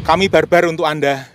Kami barbar untuk Anda.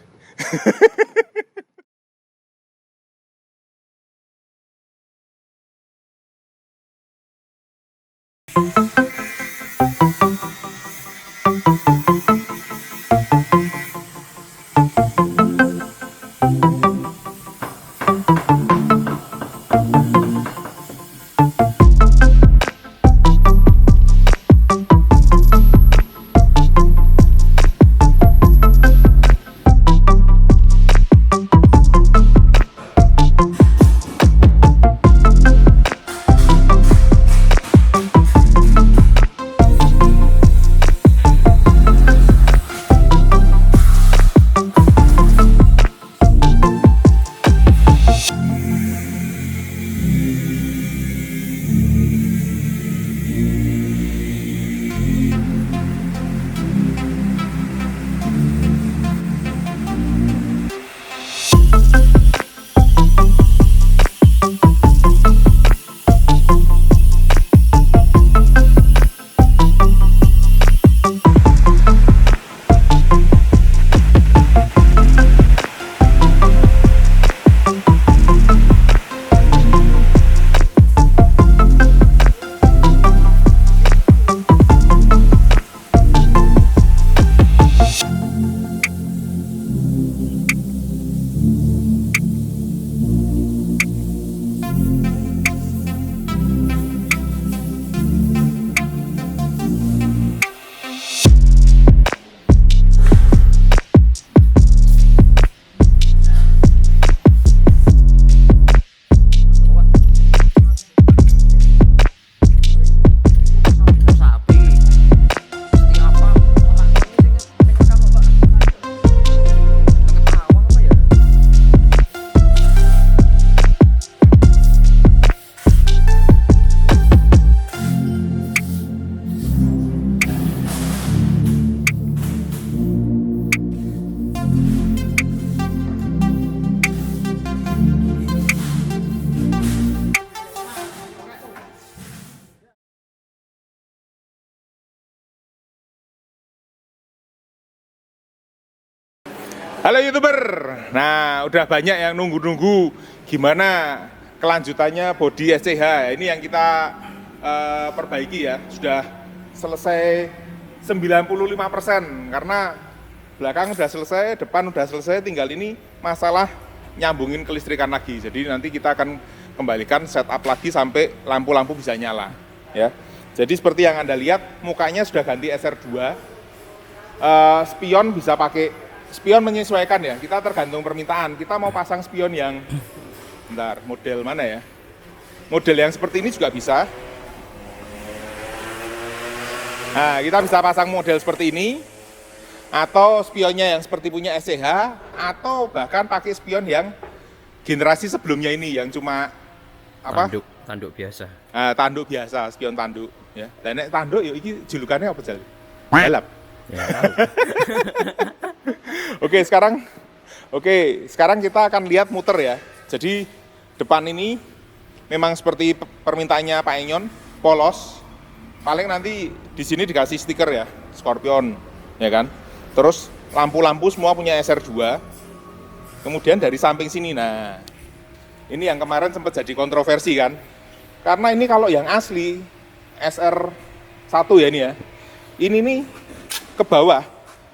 Halo YouTuber, nah udah banyak yang nunggu-nunggu gimana kelanjutannya bodi SCH. Ini yang kita perbaiki ya, sudah selesai 95% karena belakang udah selesai, depan udah selesai, tinggal ini masalah nyambungin kelistrikan lagi. Jadi nanti kita akan kembalikan setup lagi sampai lampu-lampu bisa nyala ya. Jadi seperti yang Anda lihat, mukanya sudah ganti SR2, spion bisa pakai. Spion menyesuaikan ya, kita tergantung permintaan. Kita mau pasang spion yang, bentar, model mana ya? Model yang seperti ini juga bisa. Nah, kita bisa pasang model seperti ini, atau spionnya yang seperti punya SCH, atau bahkan pakai spion yang generasi sebelumnya ini, yang cuma apa? Tanduk biasa. Nah, tanduk biasa, spion tanduk. Ya, dan tanduk, yuk, ini julukannya apa Jal? Balap. Ya, tahu. Oke, sekarang kita akan lihat muter ya. Jadi depan ini memang seperti permintaannya Pak Enyon, polos. Paling nanti di sini dikasih stiker ya, Scorpion, ya kan. Terus lampu-lampu semua punya SR2. Kemudian dari samping sini, nah ini yang kemarin sempat jadi kontroversi kan. Karena ini kalau yang asli SR1 ya ini ya. Ini nih ke bawah,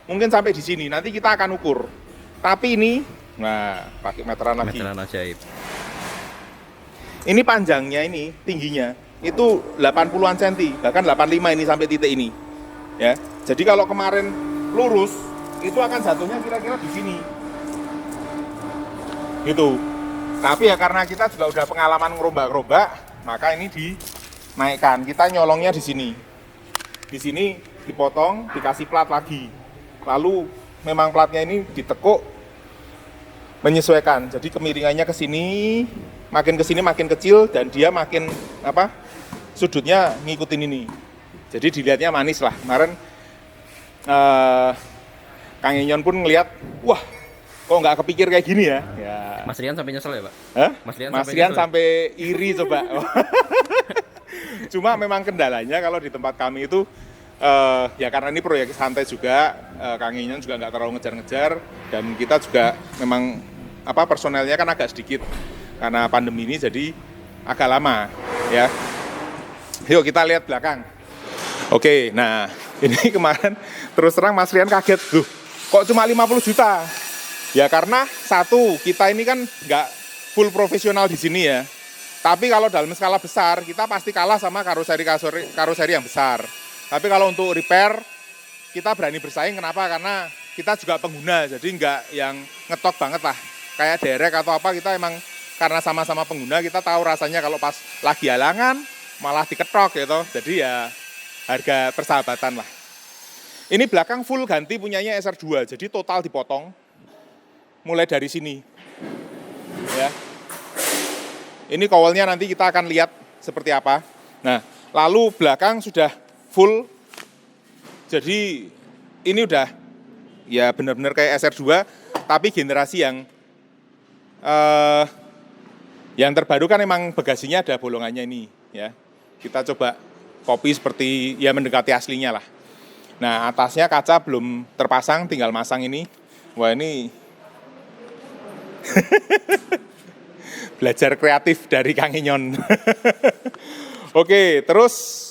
mungkin sampai di sini. Nanti kita akan ukur. Tapi ini, nah pakai meteran lagi. Meteran ajaib. Ini panjangnya ini, tingginya itu 80-an cm, bahkan 85 ini sampai titik ini. Ya. Jadi kalau kemarin lurus, itu akan jatuhnya kira-kira di sini. Gitu. Tapi ya karena kita juga udah pengalaman ngerombak-rombak, maka ini dinaikkan. Kita nyolongnya di sini. Di sini dipotong, dikasih plat lagi. Lalu memang platnya ini ditekuk menyesuaikan. Jadi kemiringannya ke sini makin kecil dan dia makin apa? Sudutnya ngikutin ini. Jadi dilihatnya manis lah. Kemarin Kang Enyon pun ngelihat, wah, kok nggak kepikir kayak gini ya? Ya. Mas Rian sampai nyesel ya, Pak? Hah? Mas Rian sampai iri coba. Cuma memang kendalanya kalau di tempat kami itu Ya karena ini proyek santai juga, Kang Inyon juga nggak terlalu ngejar-ngejar, dan kita juga memang personelnya kan agak sedikit karena pandemi ini, jadi agak lama ya. Yuk kita lihat belakang. Oke, nah ini kemarin terus terang Mas Rian kaget, loh kok cuma 50 juta? Ya karena satu, kita ini kan nggak full profesional di sini ya. Tapi kalau dalam skala besar, kita pasti kalah sama karoseri yang besar. Tapi kalau untuk repair, kita berani bersaing. Kenapa? Karena kita juga pengguna, jadi nggak yang ngetok banget lah. Kayak derek atau apa, kita emang karena sama-sama pengguna, kita tahu rasanya kalau pas lagi halangan, malah diketok gitu. Jadi ya harga persahabatan lah. Ini belakang full ganti punyanya SR2, jadi total dipotong. Mulai dari sini. Ya. Ini kowalnya nanti kita akan lihat seperti apa. Nah, lalu belakang sudah full. Jadi ini udah ya benar-benar kayak SR2, tapi generasi yang terbaru kan emang bagasinya ada bolongannya ini ya. Kita coba copy seperti ya mendekati aslinya lah. Nah, atasnya kaca belum terpasang, tinggal masang ini. Wah, ini belajar kreatif dari Kang Inyon. Oke, terus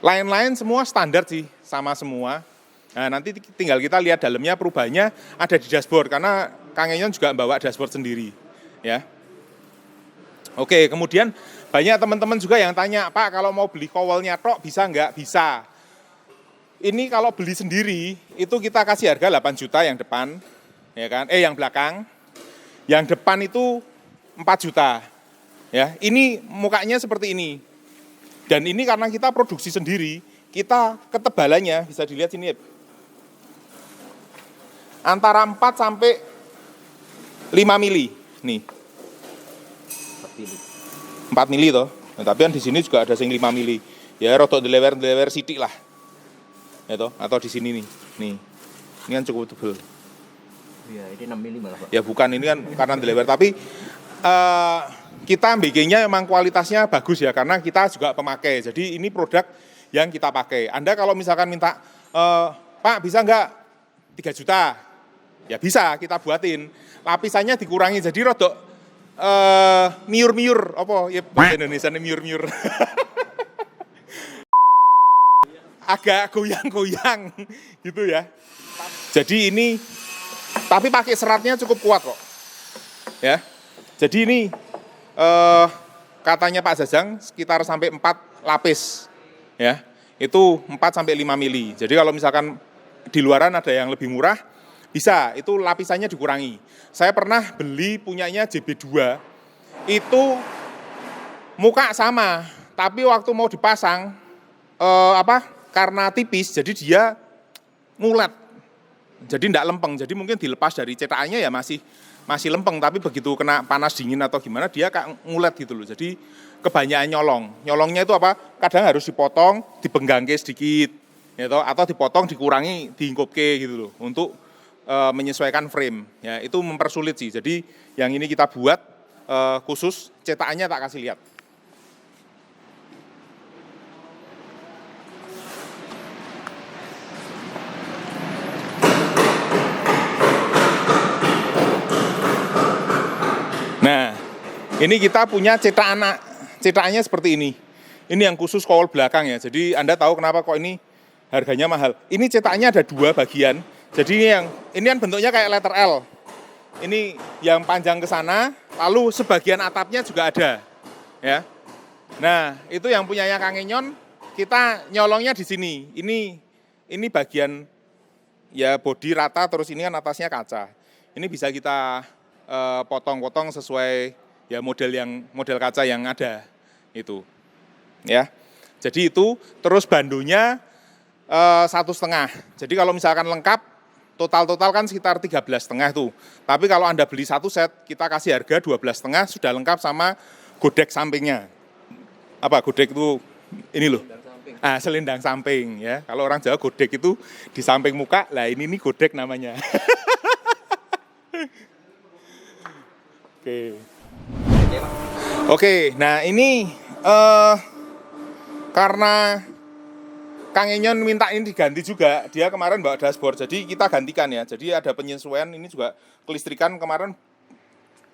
lain-lain semua standar sih, sama semua. Nah, nanti tinggal kita lihat dalamnya perubahannya ada di dashboard, karena Kang Inyon juga bawa dashboard sendiri. Ya. Oke, kemudian banyak teman-teman juga yang tanya, Pak kalau mau beli kowalnya tok bisa nggak? Bisa. Ini kalau beli sendiri, itu kita kasih harga 8 juta yang depan, ya kan? Yang belakang. Yang depan itu 4 juta. Ya, ini mukanya seperti ini. Dan ini karena kita produksi sendiri, kita ketebalannya bisa dilihat sini. Antara 4 sampai 5 mili. Nih. 4 mili toh. Nah, tapi kan di sini juga ada yang 5 mili. Ya rodok dilewer sidik lah. Ya toh, atau di sini nih. Nih. Ini kan cukup tebal. Iya, ini 6 mili malah, Pak. Ya bukan, ini kan karena dilebar, tapi kita BG-nya memang kualitasnya bagus ya, karena kita juga pemakai. Jadi ini produk yang kita pakai. Anda kalau misalkan minta, Pak bisa nggak 3 juta? Ya bisa, kita buatin. Lapisannya dikurangi, jadi rodok miur-miur, apa ya bahasa Indonesia ini miur-miur. Agak goyang-goyang gitu ya. Jadi ini tapi pakai seratnya cukup kuat kok. Ya. Jadi ini katanya Pak Zazang sekitar sampai 4 lapis. Ya. Itu 4 sampai 5 mili. Jadi kalau misalkan di luaran ada yang lebih murah, bisa, itu lapisannya dikurangi. Saya pernah beli punyanya JB2. Itu muka sama, tapi waktu mau dipasang karena tipis, jadi dia ngulet. Jadi tidak lempeng, jadi mungkin dilepas dari cetakannya ya masih lempeng, tapi begitu kena panas dingin atau gimana dia kayak ngulet gitu loh. Jadi kebanyakan nyolong. Nyolongnya itu apa? Kadang harus dipotong, dibenggangke sedikit, gitu, atau dipotong, dikurangi, diingkupke gitu loh, untuk menyesuaikan frame. Ya, itu mempersulit sih. Jadi yang ini kita buat khusus, cetakannya tak kasih lihat. Nah, ini kita punya cetakannya seperti ini. Ini yang khusus kowal belakang ya. Jadi Anda tahu kenapa kok ini harganya mahal. Ini cetakannya ada 2 bagian. Jadi ini kan bentuknya kayak letter L. Ini yang panjang ke sana, lalu sebagian atapnya juga ada. Ya. Nah, itu yang punyanya Kang Inyon, kita nyolongnya di sini. Ini bagian ya bodi rata, terus ini kan atasnya kaca. Ini bisa kita potong-potong sesuai ya model kaca yang ada itu ya. Jadi itu terus bandonya 1,5. Jadi kalau misalkan lengkap total kan sekitar 13,5 tuh. Tapi kalau Anda beli satu set, kita kasih harga 12,5 sudah lengkap sama godek sampingnya. Apa godek itu? Ini loh. Selendang samping ya. Kalau orang Jawa godek itu di samping muka. Lah ini godek namanya. Oke, nah ini karena Kang Enyon minta ini diganti juga, dia kemarin bawa dashboard, jadi kita gantikan ya. Jadi ada penyesuaian, ini juga kelistrikan kemarin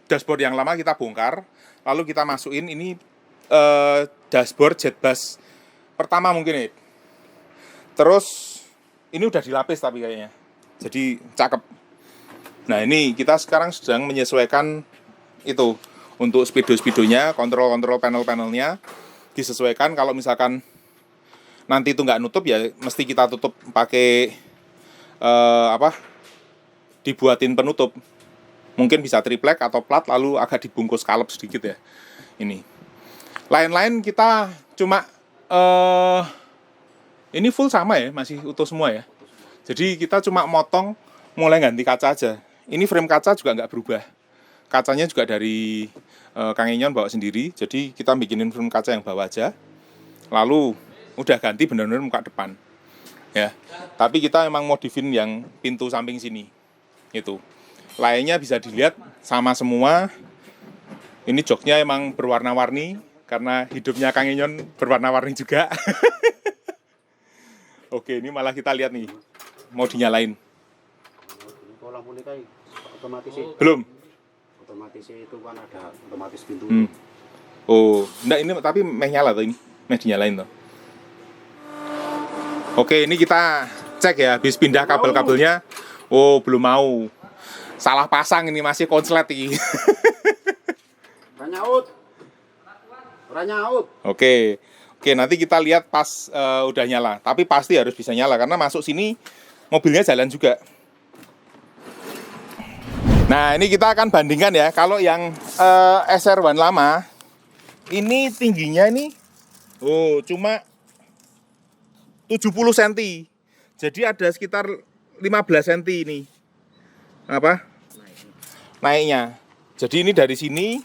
dashboard yang lama kita bongkar, lalu kita masukin ini dashboard JetBus pertama mungkin ya. Terus ini udah dilapis tapi kayaknya, jadi cakep. Nah ini kita sekarang sedang menyesuaikan itu untuk speedo-speedonya, kontrol-kontrol panel-panelnya disesuaikan. Kalau misalkan nanti itu nggak nutup ya mesti kita tutup pakai dibuatin penutup, mungkin bisa triplek atau plat lalu agak dibungkus kalep sedikit ya. Ini lain-lain kita cuma ini full sama ya, masih utuh semua ya. Jadi kita cuma motong, mulai ganti kaca aja. Ini frame kaca juga nggak berubah, kacanya juga dari Kang Enyon bawa sendiri. Jadi kita bikinin frame kaca yang bawah aja, lalu udah ganti benar-benar muka depan ya. Tapi kita memang modifin yang pintu samping sini itu. Lainnya bisa dilihat sama semua. Ini joknya emang berwarna-warni karena hidupnya Kang Enyon berwarna-warni juga. Oke, ini malah kita lihat nih mau dinyalain. Lampu ini kayak otomatis Belum. Otomatis itu kan ada otomatis pintu. Oh, enggak, ini tapi meh nyala tuh, ini meh dinyalain tuh. Oke, ini kita cek ya, habis pindah kabel-kabelnya. Oh, belum mau. Salah pasang ini, masih konslet ini. Ranyaut. Oke, nanti kita lihat pas udah nyala. Tapi pasti harus bisa nyala karena masuk sini mobilnya jalan juga. Nah, ini kita akan bandingkan ya. Kalau yang SR1 lama, ini tingginya ini, cuma 70 cm. Jadi ada sekitar 15 cm ini. Naiknya. Jadi ini dari sini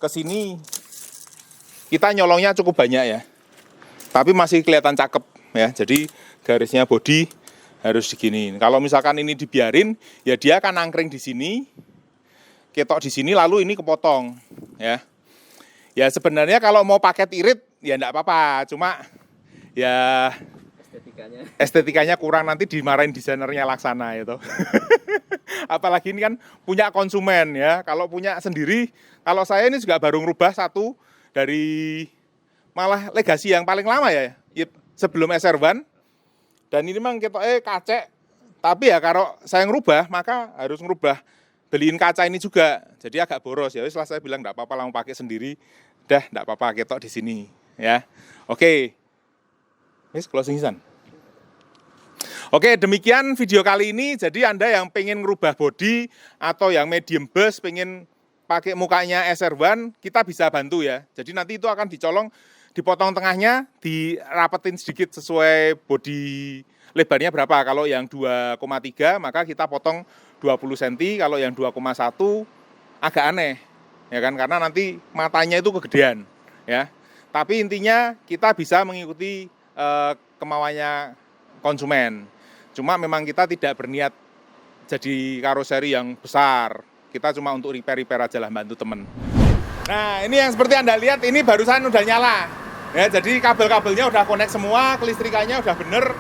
ke sini kita nyolongnya cukup banyak ya. Tapi masih kelihatan cakep ya. Jadi garisnya bodi harus diginiin. Kalau misalkan ini dibiarin, ya dia akan angkring di sini, ketok di sini, lalu ini kepotong ya. Ya sebenarnya kalau mau paket irit ya enggak apa-apa, cuma ya estetikanya kurang, nanti dimarahin desainernya Laksana itu. Apalagi ini kan punya konsumen ya. Kalau punya sendiri, kalau saya ini juga baru ngerubah satu dari malah legasi yang paling lama ya sebelum SR1. Dan ini memang ketoknya kacek, tapi ya kalau saya ngerubah maka harus ngerubah beliin kaca ini juga, jadi agak boros ya. Setelah saya bilang enggak apa-apa lah, mau pakai sendiri, dah enggak apa-apa ketok di sini ya. Oke. Closing season. Oke, demikian video kali ini. Jadi Anda yang pengen ngerubah bodi atau yang medium bus pengen pakai mukanya SR1, kita bisa bantu ya. Jadi nanti itu akan dicolong, dipotong tengahnya, dirapetin sedikit sesuai bodi lebarnya berapa. Kalau yang 2,3 maka kita potong 20 cm, kalau yang 2,1 agak aneh ya kan, karena nanti matanya itu kegedean ya. Tapi intinya kita bisa mengikuti kemauannya konsumen. Cuma memang kita tidak berniat jadi karoseri yang besar. Kita cuma untuk repair aja lah, bantu temen. Nah, ini yang seperti Anda lihat, ini barusan udah nyala. Ya, jadi kabel-kabelnya udah connect semua, kelistrikannya udah bener,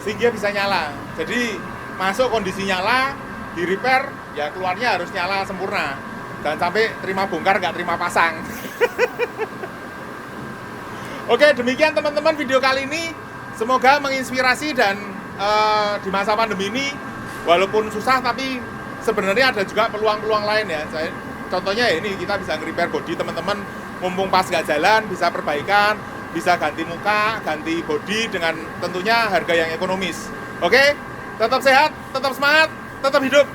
sehingga bisa nyala. Jadi masuk kondisi nyala, di repair, ya keluarnya harus nyala sempurna. Jangan sampai terima bongkar, nggak terima pasang. Oke, demikian teman-teman video kali ini. Semoga menginspirasi dan di masa pandemi ini, walaupun susah tapi sebenarnya ada juga peluang-peluang lain ya. Contohnya ya ini, kita bisa nge-repair bodi teman-teman, mumpung pas nggak jalan, bisa perbaikan, bisa ganti muka, ganti bodi dengan tentunya harga yang ekonomis. Oke, tetap sehat, tetap semangat, tetap hidup.